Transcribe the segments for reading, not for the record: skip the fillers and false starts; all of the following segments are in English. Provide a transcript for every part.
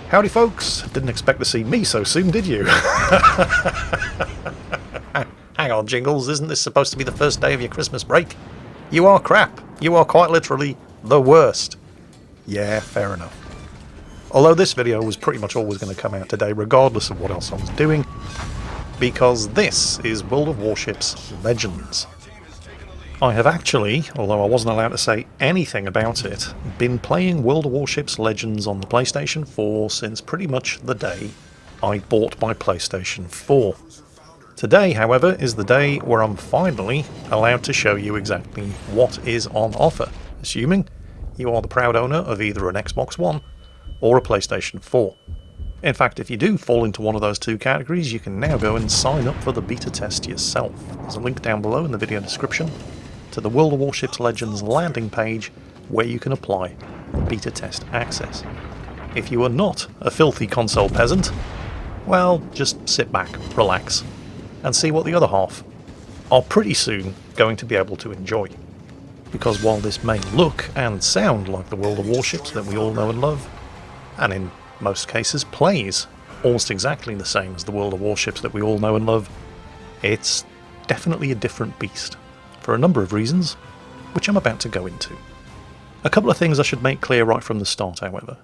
Howdy folks, didn't expect to see me so soon, did you? Hang on, Jingles, isn't this supposed to be the first day of your Christmas break? You are crap. You are quite literally the worst. Yeah, fair enough. Although this video was pretty much always going to come out today regardless of what else I was doing, because this is World of Warships Legends. I have actually, although I wasn't allowed to say anything about it, been playing World of Warships Legends on the PlayStation 4 since pretty much the day I bought my PlayStation 4. Today, however, is the day where I'm finally allowed to show you exactly what is on offer, assuming you are the proud owner of either an Xbox One or a PlayStation 4. In fact, if you do fall into one of those two categories, you can now go and sign up for the beta test yourself. There's a link down below in the video description to the World of Warships Legends landing page where you can apply beta test access. If you are not a filthy console peasant, well, just sit back, relax, and see what the other half are pretty soon going to be able to enjoy. Because while this may look and sound like the World of Warships that we all know and love, and in most cases plays almost exactly the same as the World of Warships that we all know and love, it's definitely a different beast, for a number of reasons, which I'm about to go into. A couple of things I should make clear right from the start, however.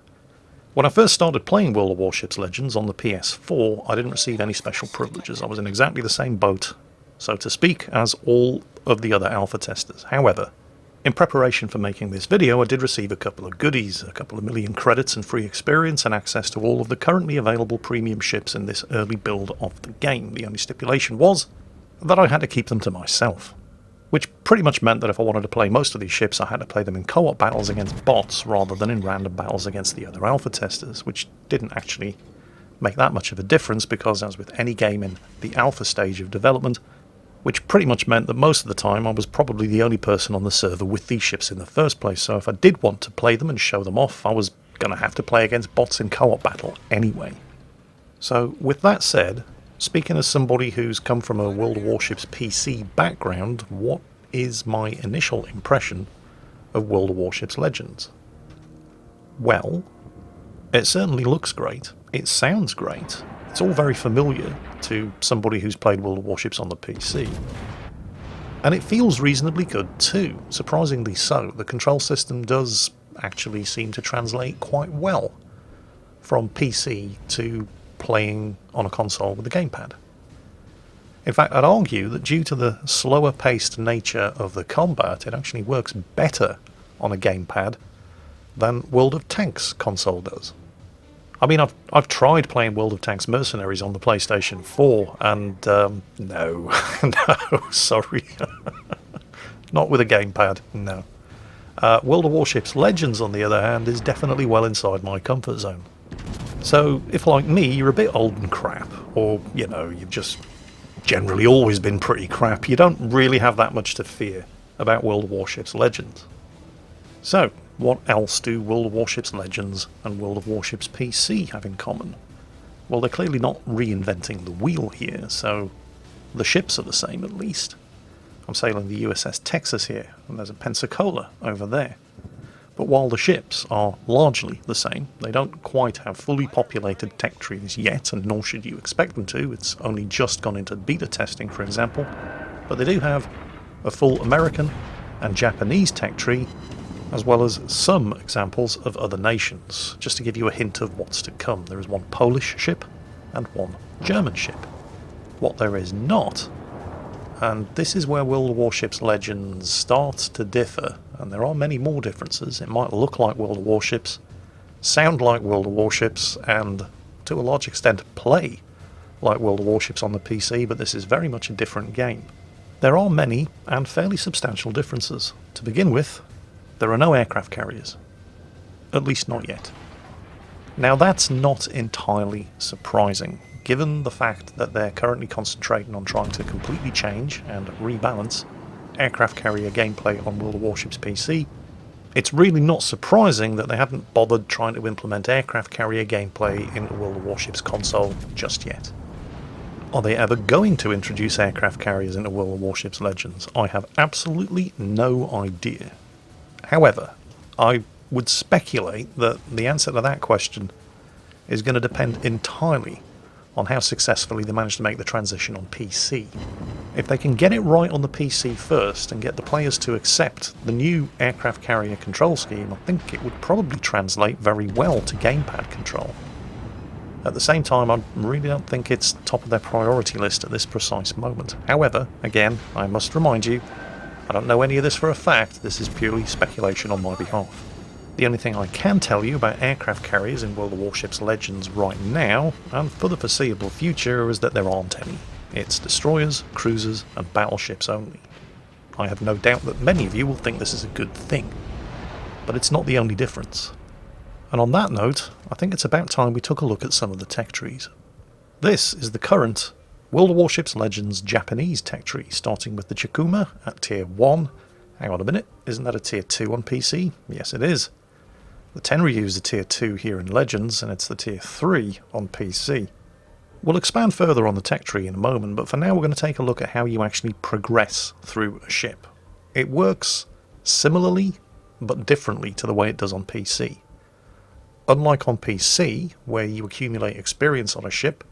When I first started playing World of Warships Legends on the PS4, I didn't receive any special privileges. I was in exactly the same boat, so to speak, as all of the other alpha testers. However, in preparation for making this video, I did receive a couple of goodies, a couple of million credits and free experience, and access to all of the currently available premium ships in this early build of the game. The only stipulation was that I had to keep them to myself, which pretty much meant that if I wanted to play most of these ships, I had to play them in co-op battles against bots rather than in random battles against the other alpha testers, which didn't actually make that much of a difference because, as with any game in the alpha stage of development, which pretty much meant that most of the time I was probably the only person on the server with these ships in the first place, so if I did want to play them and show them off, I was going to have to play against bots in co-op battle anyway. So with that said, speaking as somebody who's come from a World of Warships PC background, what is my initial impression of World of Warships Legends? Well, it certainly looks great, it sounds great, it's all very familiar to somebody who's played World of Warships on the PC. And it feels reasonably good too, surprisingly so. The control system does actually seem to translate quite well from PC to playing on a console with a gamepad. In fact, I'd argue that due to the slower paced nature of the combat, it actually works better on a gamepad than World of Tanks console does. I mean, I've tried playing World of Tanks Mercenaries on the PlayStation 4, and no, no, sorry. Not with a gamepad, no. World of Warships Legends, on the other hand, is definitely well inside my comfort zone. So, if like me, you're a bit old and crap, or, you know, you've just generally always been pretty crap, you don't really have that much to fear about World of Warships Legends. So, what else do World of Warships Legends and World of Warships PC have in common? Well, they're clearly not reinventing the wheel here, so the ships are the same at least. I'm sailing the USS Texas here, and there's a Pensacola over there. But while the ships are largely the same, they don't quite have fully populated tech trees yet, and nor should you expect them to. It's only just gone into beta testing, for example. But they do have a full American and Japanese tech tree, as well as some examples of other nations. Just to give you a hint of what's to come, there is one Polish ship and one German ship. What there is not, and this is where World of Warships Legends starts to differ, and there are many more differences. It might look like World of Warships, sound like World of Warships, and to a large extent play like World of Warships on the PC, but this is very much a different game. There are many and fairly substantial differences. To begin with, there are no aircraft carriers. At least not yet. Now that's not entirely surprising, given the fact that they're currently concentrating on trying to completely change and rebalance aircraft carrier gameplay on World of Warships PC. It's really not surprising that they haven't bothered trying to implement aircraft carrier gameplay in the World of Warships console just yet. Are they ever going to introduce aircraft carriers into World of Warships Legends? I have absolutely no idea. However, I would speculate that the answer to that question is going to depend entirely on how successfully they manage to make the transition on PC. If they can get it right on the PC first and get the players to accept the new aircraft carrier control scheme, I think it would probably translate very well to gamepad control. At the same time, I really don't think it's top of their priority list at this precise moment. However, again, I must remind you, I don't know any of this for a fact, this is purely speculation on my behalf. The only thing I can tell you about aircraft carriers in World of Warships Legends right now, and for the foreseeable future, is that there aren't any. It's destroyers, cruisers, and battleships only. I have no doubt that many of you will think this is a good thing, but it's not the only difference. And on that note, I think it's about time we took a look at some of the tech trees. This is the current World of Warships Legends Japanese tech tree, starting with the Chikuma at tier 1. Hang on a minute, isn't that a tier 2 on PC? Yes it is. The Tenryu is a tier 2 here in Legends, and it's the tier 3 on PC. We'll expand further on the tech tree in a moment, but for now we're going to take a look at how you actually progress through a ship. It works similarly, but differently to the way it does on PC. Unlike on PC, where you accumulate experience on a ship,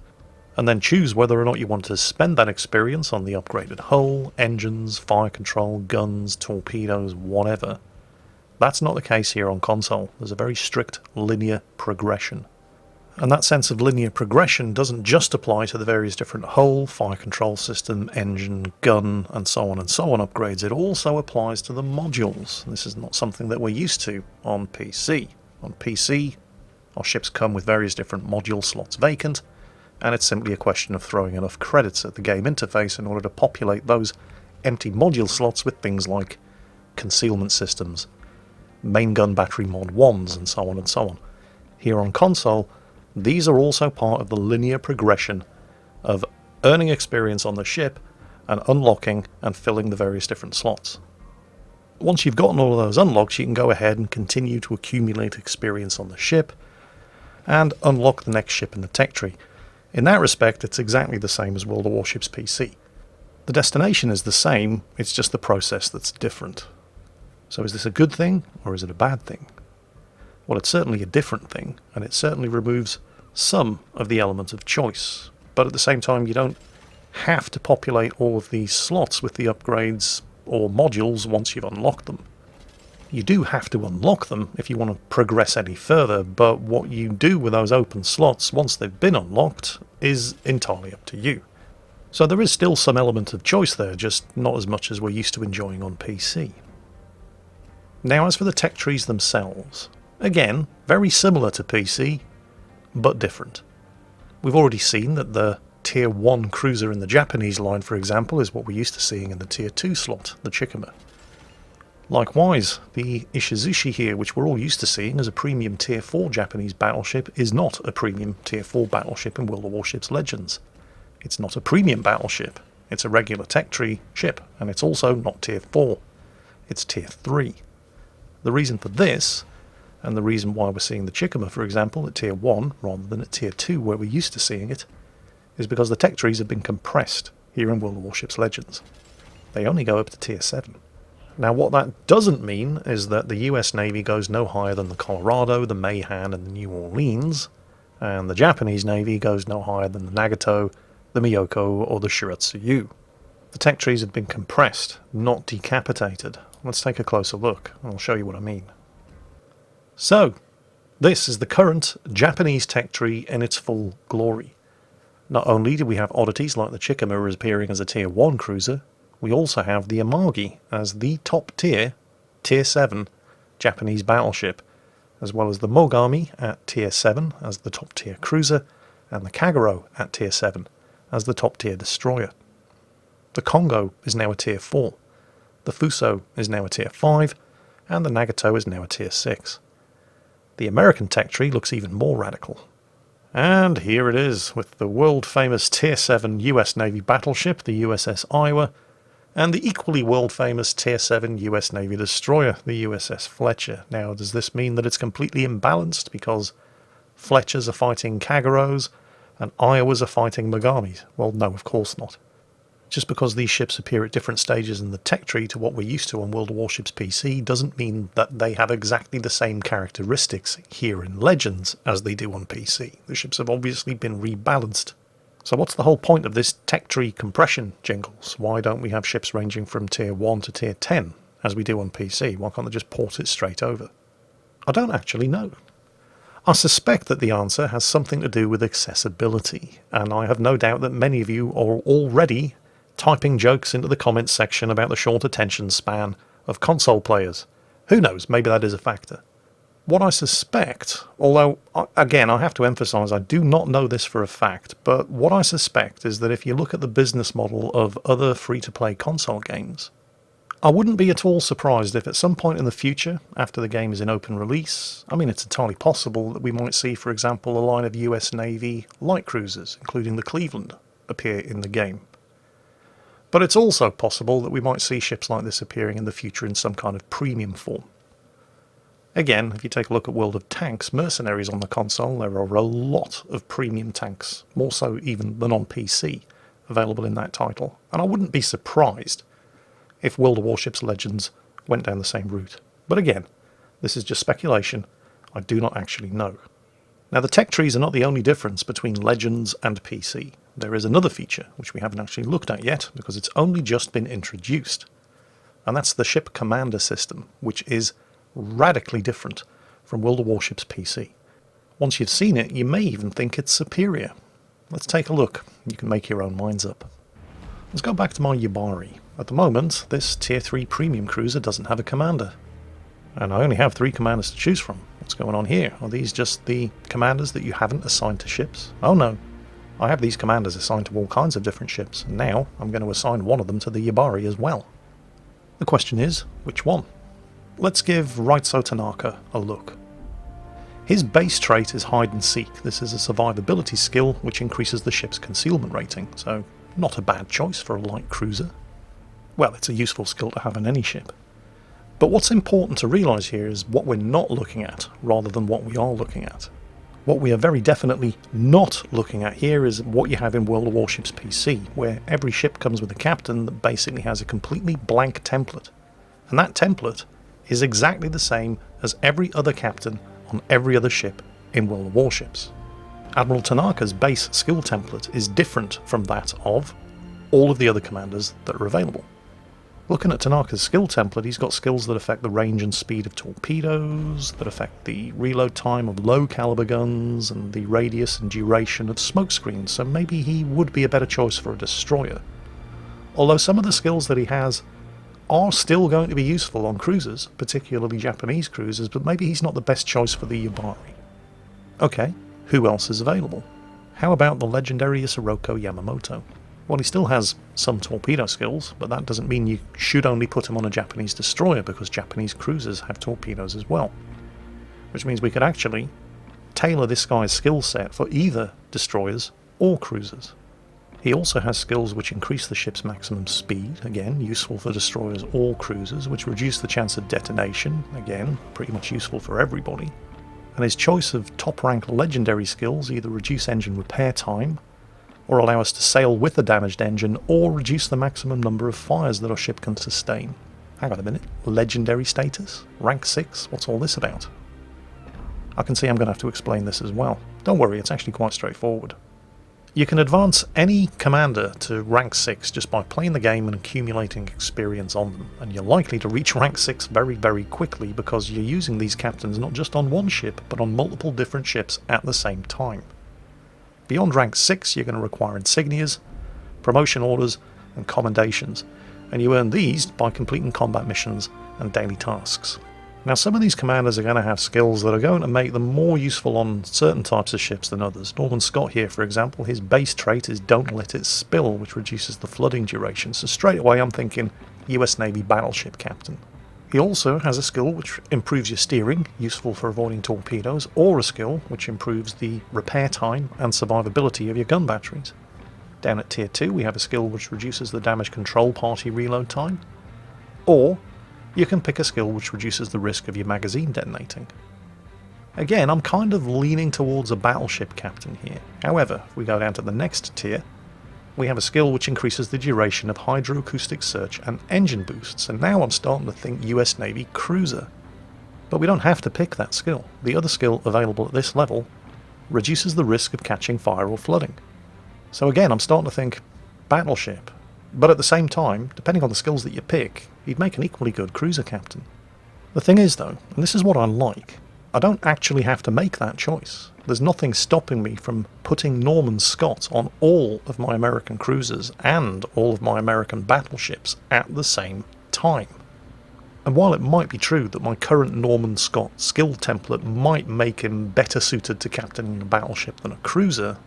and then choose whether or not you want to spend that experience on the upgraded hull, engines, fire control, guns, torpedoes, whatever. That's not the case here on console. There's a very strict linear progression. And that sense of linear progression doesn't just apply to the various different hull, fire control system, engine, gun, and so on upgrades. It also applies to the modules. This is not something that we're used to on PC. On PC, our ships come with various different module slots vacant, and it's simply a question of throwing enough credits at the game interface in order to populate those empty module slots with things like concealment systems, main gun battery mod 1s, and so on. Here on console, these are also part of the linear progression of earning experience on the ship and unlocking and filling the various different slots. Once you've gotten all of those unlocks, you can go ahead and continue to accumulate experience on the ship and unlock the next ship in the tech tree. In that respect, it's exactly the same as World of Warships PC. The destination is the same, it's just the process that's different. So is this a good thing, or is it a bad thing? Well, it's certainly a different thing, and it certainly removes some of the element of choice. But at the same time, you don't have to populate all of these slots with the upgrades or modules once you've unlocked them. You do have to unlock them if you want to progress any further, but what you do with those open slots once they've been unlocked is entirely up to you. So there is still some element of choice there, just not as much as we're used to enjoying on PC. Now as for the tech trees themselves, again, very similar to PC, but different. We've already seen that the tier 1 cruiser in the Japanese line, for example, is what we're used to seeing in the tier 2 slot, the Chikuma. Likewise, the Ishizushi here, which we're all used to seeing as a premium tier 4 Japanese battleship, is not a premium tier 4 battleship in World of Warships Legends. It's not a premium battleship, it's a regular tech tree ship, and it's also not tier 4, it's tier 3. The reason for this, and the reason why we're seeing the Chikuma, for example, at tier 1 rather than at tier 2 where we're used to seeing it, is because the tech trees have been compressed here in World of Warships Legends. They only go up to tier 7. Now what that doesn't mean is that the US Navy goes no higher than the Colorado, the Mayhan and the New Orleans, and the Japanese Navy goes no higher than the Nagato, the Miyoko or the Shiratsuyu. The tech trees have been compressed, not decapitated. Let's take a closer look, and I'll show you what I mean. So, this is the current Japanese tech tree in its full glory. Not only do we have oddities like the Chikuma appearing as a tier 1 cruiser, we also have the Amagi as the top tier, tier 7, Japanese battleship, as well as the Mogami at tier 7 as the top tier cruiser, and the Kagero at tier 7 as the top tier destroyer. The Kongo is now a tier 4. The Fuso is now a tier 5, and the Nagato is now a tier 6. The American tech tree looks even more radical. And here it is, with the world-famous tier 7 US Navy battleship, the USS Iowa, and the equally world-famous tier 7 US Navy destroyer, the USS Fletcher. Now, does this mean that it's completely imbalanced because Fletchers are fighting Kageros and Iowas are fighting Mogamis? Well, no, of course not. Just because these ships appear at different stages in the tech tree to what we're used to on World of Warships PC doesn't mean that they have exactly the same characteristics here in Legends as they do on PC. The ships have obviously been rebalanced. So what's the whole point of this tech tree compression, Jingles? Why don't we have ships ranging from tier 1 to tier 10 as we do on PC? Why can't they just port it straight over? I don't actually know. I suspect that the answer has something to do with accessibility, and I have no doubt that many of you are already typing jokes into the comments section about the short attention span of console players. Who knows, maybe that is a factor. What I suspect, although, again, I have to emphasise I do not know this for a fact, but what I suspect is that if you look at the business model of other free-to-play console games, I wouldn't be at all surprised if at some point in the future, after the game is in open release, I mean it's entirely possible that we might see, for example, a line of US Navy light cruisers, including the Cleveland, appear in the game. But it's also possible that we might see ships like this appearing in the future in some kind of premium form. Again, if you take a look at World of Tanks Mercenaries on the console, there are a lot of premium tanks, more so even than on PC, available in that title. And I wouldn't be surprised if World of Warships Legends went down the same route. But again, this is just speculation. I do not actually know. Now, the tech trees are not the only difference between Legends and PC. There is another feature, which we haven't actually looked at yet, because it's only just been introduced. And that's the ship commander system, which is radically different from World of Warships PC. Once you've seen it, you may even think it's superior. Let's take a look. You can make your own minds up. Let's go back to my Yubari. At the moment, this Tier 3 premium cruiser doesn't have a commander. And I only have 3 commanders to choose from. What's going on here? Are these just the commanders that you haven't assigned to ships? Oh no. I have these commanders assigned to all kinds of different ships, and now I'm going to assign one of them to the Yubari as well. The question is, which one? Let's give Raitso Tanaka a look. His base trait is Hide and Seek. This is a survivability skill which increases the ship's concealment rating, so not a bad choice for a light cruiser. Well, it's a useful skill to have on any ship. But what's important to realise here is what we're not looking at, rather than what we are looking at. What we are very definitely not looking at here is what you have in World of Warships PC, where every ship comes with a captain that basically has a completely blank template. And that template is exactly the same as every other captain on every other ship in World of Warships. Admiral Tanaka's base skill template is different from that of all of the other commanders that are available. Looking at Tanaka's skill template, he's got skills that affect the range and speed of torpedoes, that affect the reload time of low caliber guns, and the radius and duration of smokescreens, so maybe he would be a better choice for a destroyer. Although some of the skills that he has are still going to be useful on cruisers, particularly Japanese cruisers, but maybe he's not the best choice for the Yubari. Okay, who else is available? How about the legendary Isiroko Yamamoto? Well, he still has some torpedo skills, but that doesn't mean you should only put him on a Japanese destroyer, because Japanese cruisers have torpedoes as well. Which means we could actually tailor this guy's skill set for either destroyers or cruisers. He also has skills which increase the ship's maximum speed, again useful for destroyers or cruisers, which reduce the chance of detonation, again pretty much useful for everybody. And his choice of top rank legendary skills either reduce engine repair time, or allow us to sail with a damaged engine, or reduce the maximum number of fires that our ship can sustain. Hang on a minute, legendary status? Rank 6? What's all this about? I can see I'm going to have to explain this as well. Don't worry, it's actually quite straightforward. You can advance any commander to rank 6 just by playing the game and accumulating experience on them, and you're likely to reach rank 6 very, very quickly because you're using these captains not just on one ship, but on multiple different ships at the same time. Beyond rank 6, you're going to require insignias, promotion orders, and commendations, and you earn these by completing combat missions and daily tasks. Now, some of these commanders are going to have skills that are going to make them more useful on certain types of ships than others. Norman Scott here, for example, his base trait is Don't Let It Spill, which reduces the flooding duration, so straight away I'm thinking US Navy battleship captain. He also has a skill which improves your steering, useful for avoiding torpedoes, or a skill which improves the repair time and survivability of your gun batteries. Down at tier 2 we have a skill which reduces the damage control party reload time, or you can pick a skill which reduces the risk of your magazine detonating. Again, I'm kind of leaning towards a battleship captain here. However, if we go down to the next tier, we have a skill which increases the duration of hydroacoustic search and engine boosts, and now I'm starting to think US Navy cruiser. But we don't have to pick that skill. The other skill available at this level reduces the risk of catching fire or flooding. So again, I'm starting to think battleship. But at the same time, depending on the skills that you pick, he'd make an equally good cruiser captain. The thing is though, and this is what I like, I don't actually have to make that choice. There's nothing stopping me from putting Norman Scott on all of my American cruisers and all of my American battleships at the same time. And while it might be true that my current Norman Scott skill template might make him better suited to captaining a battleship than a cruiser,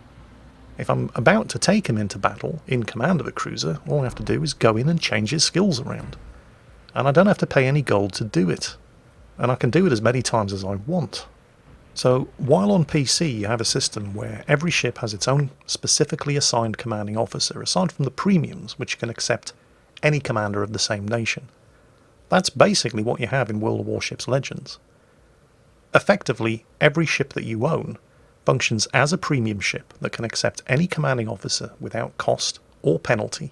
if I'm about to take him into battle in command of a cruiser, all I have to do is go in and change his skills around. And I don't have to pay any gold to do it. And I can do it as many times as I want. So while on PC you have a system where every ship has its own specifically assigned commanding officer, aside from the premiums, which can accept any commander of the same nation. That's basically what you have in World of Warships Legends. Effectively, every ship that you own functions as a premium ship that can accept any commanding officer without cost or penalty.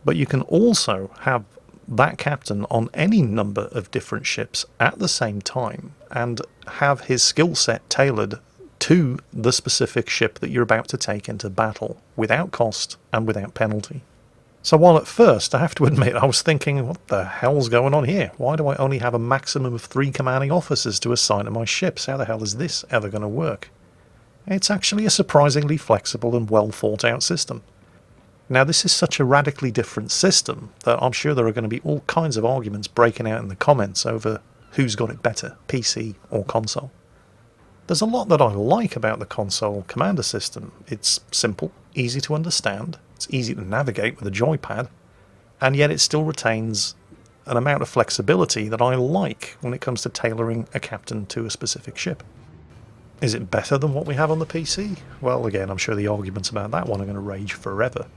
But you can also have that captain on any number of different ships at the same time and have his skill set tailored to the specific ship that you're about to take into battle without cost and without penalty. So while at first I have to admit I was thinking, what the hell's going on here? Why do I only have a maximum of 3 commanding officers to assign to my ships? How the hell is this ever going to work? It's actually a surprisingly flexible and well thought out system. Now this is such a radically different system that I'm sure there are going to be all kinds of arguments breaking out in the comments over who's got it better, PC or console. There's a lot that I like about the console commander system. It's simple, easy to understand, it's easy to navigate with a joypad, and yet it still retains an amount of flexibility that I like when it comes to tailoring a captain to a specific ship. Is it better than what we have on the PC? Well, again, I'm sure the arguments about that one are going to rage forever.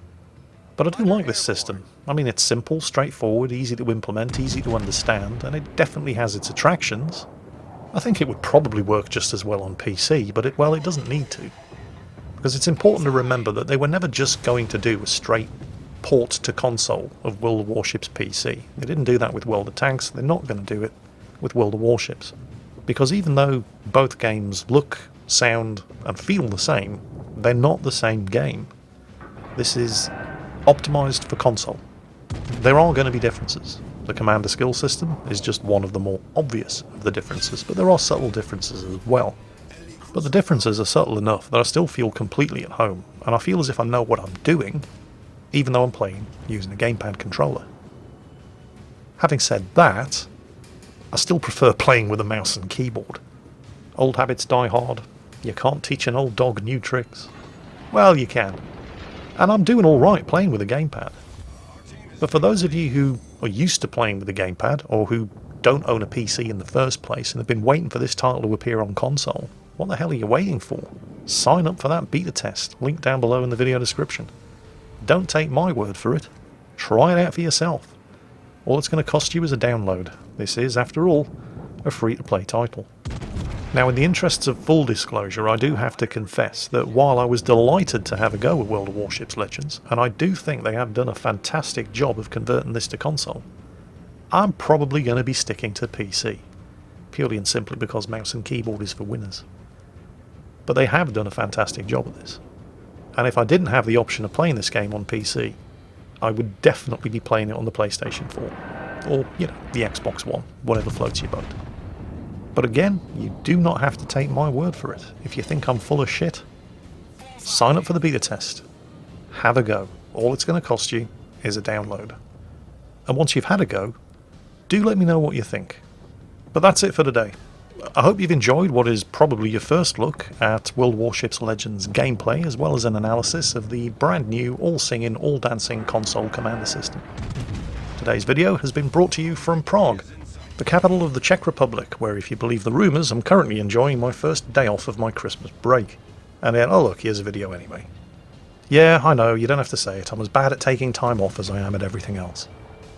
But I do like this system. I mean, it's simple, straightforward, easy to implement, easy to understand, and it definitely has its attractions. I think it would probably work just as well on PC, but it doesn't need to. Because it's important to remember that they were never just going to do a straight port to console of World of Warships PC. They didn't do that with World of Tanks, they're not going to do it with World of Warships. Because even though both games look, sound, and feel the same, they're not the same game. This is optimized for console. There are going to be differences. The commander skill system is just one of the more obvious of the differences, but there are subtle differences as well. But the differences are subtle enough that I still feel completely at home, and I feel as if I know what I'm doing, even though I'm playing using a gamepad controller. Having said that, I still prefer playing with a mouse and keyboard. Old habits die hard. You can't teach an old dog new tricks. Well, you can. And I'm doing alright playing with a gamepad. But for those of you who are used to playing with a gamepad, or who don't own a PC in the first place and have been waiting for this title to appear on console, what the hell are you waiting for? Sign up for that beta test, link down below in the video description. Don't take my word for it. Try it out for yourself. All it's going to cost you is a download. This is, after all, a free-to-play title. Now, in the interests of full disclosure, I do have to confess that while I was delighted to have a go at World of Warships Legends, and I do think they have done a fantastic job of converting this to console, I'm probably going to be sticking to PC, purely and simply because mouse and keyboard is for winners. But they have done a fantastic job of this, and if I didn't have the option of playing this game on PC, I would definitely be playing it on the PlayStation 4, or, the Xbox One, whatever floats your boat. But again, you do not have to take my word for it. If you think I'm full of shit, sign up for the beta test. Have a go. All it's going to cost you is a download. And once you've had a go, do let me know what you think. But that's it for today. I hope you've enjoyed what is probably your first look at World Warships Legends gameplay, as well as an analysis of the brand new, all-singing, all-dancing console commander system. Today's video has been brought to you from Prague, the capital of the Czech Republic, where, if you believe the rumours, I'm currently enjoying my first day off of my Christmas break. And then, oh look, here's a video anyway. Yeah, I know, you don't have to say it, I'm as bad at taking time off as I am at everything else.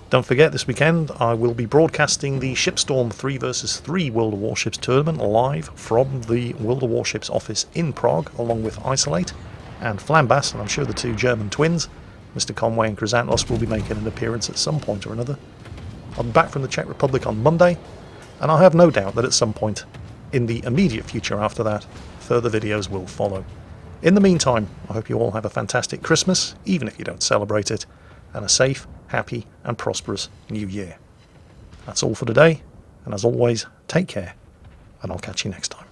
Don't forget, this weekend I will be broadcasting the Shipstorm 3 vs 3 World of Warships tournament live from the World of Warships office in Prague, along with Isolate and Flambas, and I'm sure the two German twins, Mr. Conway and Chrysanthos will be making an appearance at some point or another. I'll be back from the Czech Republic on Monday, and I have no doubt that at some point in the immediate future after that, further videos will follow. In the meantime, I hope you all have a fantastic Christmas, even if you don't celebrate it, and a safe, happy and prosperous New Year. That's all for today, and as always, take care, and I'll catch you next time.